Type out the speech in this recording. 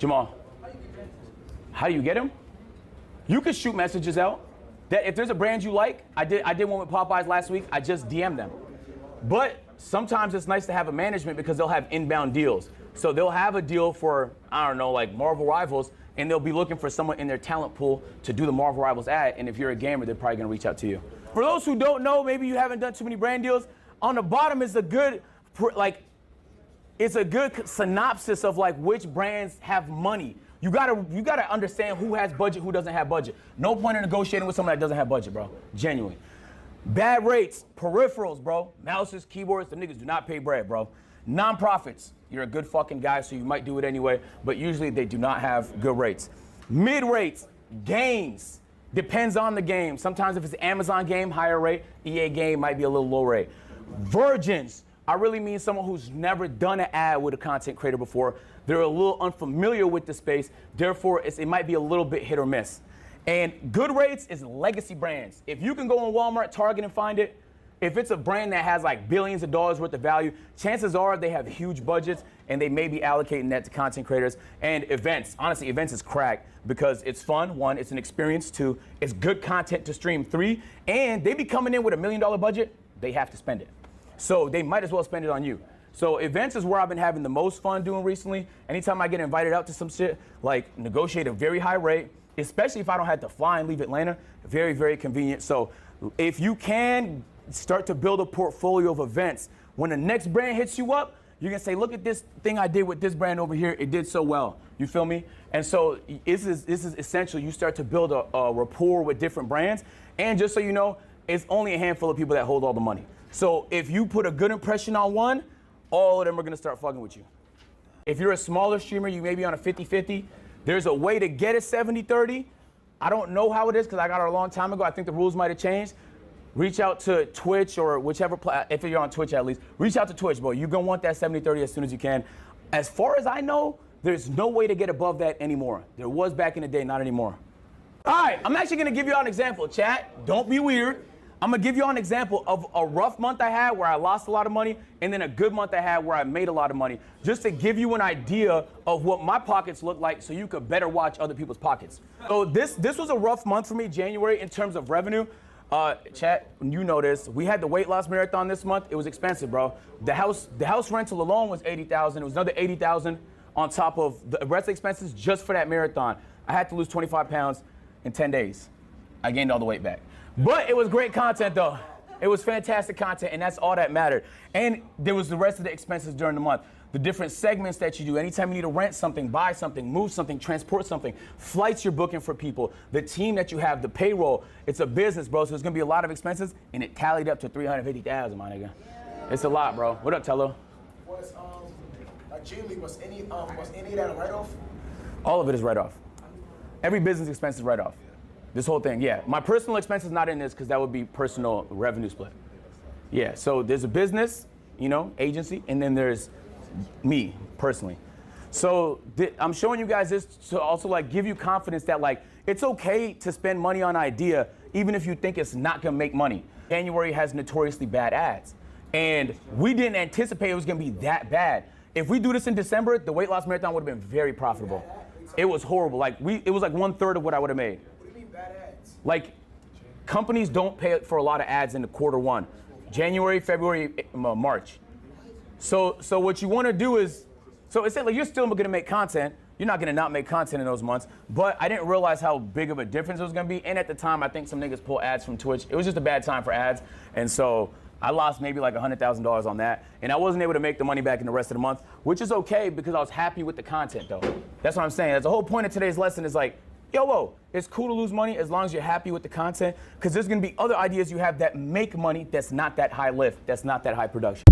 Jamal, how do you get them? You can shoot messages out. That if there's a brand you like, I did one with Popeyes last week. I just DM'd them. But sometimes it's nice to have a management because they'll have inbound deals. So they'll have a deal for, I don't know, like Marvel Rivals, and they'll be looking for someone in their talent pool to do the Marvel Rivals ad. And if you're a gamer, they're probably gonna reach out to you. For those who don't know, maybe you haven't done too many brand deals. On the bottom is a good, it's a good synopsis of like which brands have money. You gotta understand who has budget, who doesn't have budget. No point in negotiating with someone that doesn't have budget, bro. Genuinely. Bad rates, peripherals, bro. Mouses, keyboards, the niggas do not pay bread, bro. Non-profits, you're a good fucking guy, so you might do it anyway, but usually they do not have good rates. Mid rates, games, depends on the game. Sometimes if it's an Amazon game, higher rate. EA game might be a little low rate. Virgins, I really mean someone who's never done an ad with a content creator before. They're a little unfamiliar with the space, therefore it might be a little bit hit or miss. And good rates is legacy brands. If you can go on Walmart, Target and find it, if it's a brand that has like billions of dollars worth of value, chances are they have huge budgets and they may be allocating that to content creators. And events, honestly, events is crack because it's fun, one, it's an experience, two, it's good content to stream, three, and they be coming in with $1 million budget, they have to spend it. So they might as well spend it on you. So events is where I've been having the most fun doing recently. Anytime I get invited out to some shit, like negotiate a very high rate, especially if I don't have to fly and leave Atlanta, very, very convenient. So if you can start to build a portfolio of events, when the next brand hits you up, you can say, look at this thing I did with this brand over here, it did so well. You feel me? And so this is essential. You start to build a rapport with different brands. And just so you know, it's only a handful of people that hold all the money. So if you put a good impression on one, all of them are gonna start fucking with you. If you're a smaller streamer, you may be on a 50-50. There's a way to get it 70-30. I don't know how it is because I got it a long time ago. I think the rules might have changed. Reach out to Twitch or whichever, if you're on Twitch at least, reach out to Twitch, bro. You're gonna want that 70-30 as soon as you can. As far as I know, there's no way to get above that anymore. There was back in the day, not anymore. All right, I'm actually gonna give you all an example, chat. Don't be weird. I'm gonna give you all an example of a rough month I had where I lost a lot of money and then a good month I had where I made a lot of money, just to give you an idea of what my pockets look like so you could better watch other people's pockets. So this was a rough month for me, January, in terms of revenue. Chat, you know this. We had the weight loss marathon this month. It was expensive, bro. The house rental alone was $80,000. It was another $80,000 on top of the rest of the expenses just for that marathon. I had to lose 25 pounds in 10 days. I gained all the weight back. But it was great content though. It was fantastic content and that's all that mattered. And there was the rest of the expenses during the month. The different segments that you do. Anytime you need to rent something, buy something, move something, transport something, flights you're booking for people, the team that you have, the payroll. It's a business, bro, so there's gonna be a lot of expenses and it tallied up to $350,000, my nigga. It's a lot, bro. What up, Tello? Was G League, was any of that a write-off? All of it is write-off. Every business expense is write-off. This whole thing, yeah. My personal expense is not in this because that would be personal revenue split. Yeah, so there's a business, you know, agency, and then there's me, personally. So I'm showing you guys this to also like give you confidence that like, it's okay to spend money on idea, even if you think it's not gonna make money. January has notoriously bad ads. And we didn't anticipate it was gonna be that bad. If we do this in December, the weight loss marathon would have been very profitable. It was horrible, like it was like 1/3 of what I would have made. Like, companies don't pay for a lot of ads in the Q1. January, February, March. So what you want to do is, so it's like you're still going to make content. You're not going to not make content in those months. But I didn't realize how big of a difference it was going to be. And at the time, I think some niggas pull ads from Twitch. It was just a bad time for ads. And so I lost maybe like $100,000 on that. And I wasn't able to make the money back in the rest of the month, which is okay because I was happy with the content, though. That's what I'm saying. That's the whole point of today's lesson is like, yo, whoa, it's cool to lose money as long as you're happy with the content, because there's gonna be other ideas you have that make money that's not that high lift, that's not that high production.